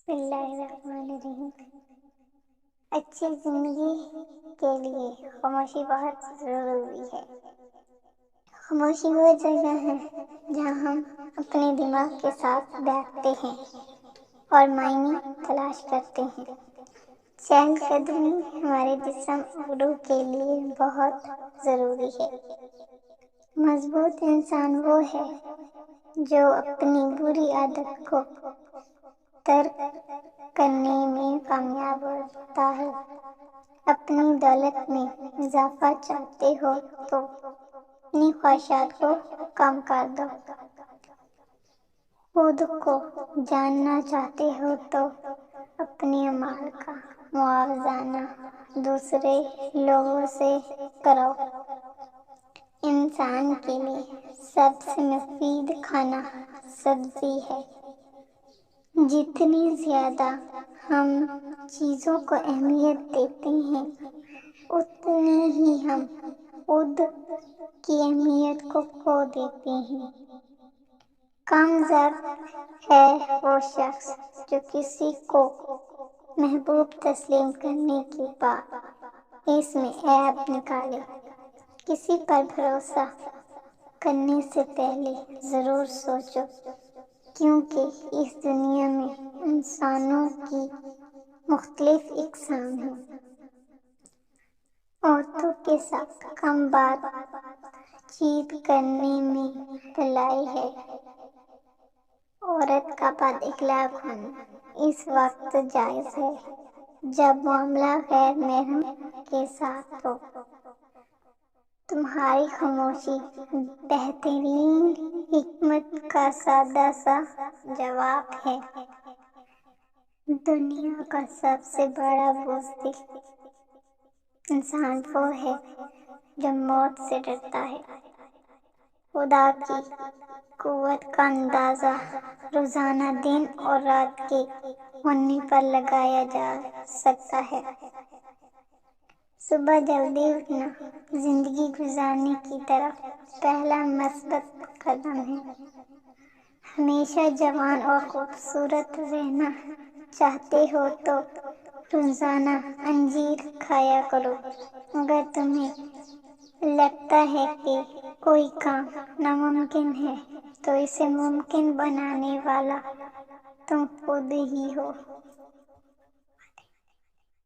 بسم اللہ الرحمن الرحیم۔ اچھی زندگی کے لیے خاموشی بہت ضروری ہے۔ خاموشی وہ جگہ ہے جہاں ہم اپنے دماغ کے ساتھ بیٹھتے ہیں اور معنی تلاش کرتے ہیں۔ چہل قدمی ہمارے جسم اور روح کے لیے بہت ضروری ہے۔ مضبوط انسان وہ ہے جو اپنی بری عادت کو ترک کرنے میں کامیاب ہوتا ہے۔ اپنی دولت میں اضافہ چاہتے ہو تو اپنی خواہشات کو کم کر دو۔ خود کو جاننا چاہتے ہو تو اپنے اعمال کا موازنہ دوسرے لوگوں سے کرو۔ انسان کے لیے سب سے مفید کھانا سبزی ہے۔ جتنی زیادہ ہم چیزوں کو اہمیت دیتے ہیں اتنی ہی ہم خود کی اہمیت کو کھو دیتے ہیں۔ کامیاب ہے وہ شخص جو کسی کو محبوب تسلیم کرنے کے بعد اس میں عیب نکالے۔ کسی پر بھروسہ کرنے سے پہلے ضرور سوچو، کیونکہ اس دنیا میں انسانوں کی مختلف اقسام ہیں۔ عورتوں کے ساتھ کم بات چیت کرنے میں بھلائی ہے۔ عورت کا بد اخلاق ہونا اس وقت جائز ہے جب معاملہ غیر محرم کے ساتھ ہو۔ تمہاری خاموشی بہترین حکمت کا سادہ سا جواب ہے۔ دنیا کا سب سے بڑا بزدل انسان وہ ہے جو موت سے ڈرتا ہے۔ خدا کی قوت کا اندازہ روزانہ دن اور رات کے ہونے پر لگایا جا سکتا ہے۔ صبح جلدی اٹھنا زندگی گزارنے کی طرف پہلا مثبت قدم ہے۔ ہمیشہ جوان اور خوبصورت رہنا چاہتے ہو تو روزانہ انجیر کھایا کرو۔ اگر تمہیں لگتا ہے کہ کوئی کام ناممکن ہے تو اسے ممکن بنانے والا تم خود ہی ہو۔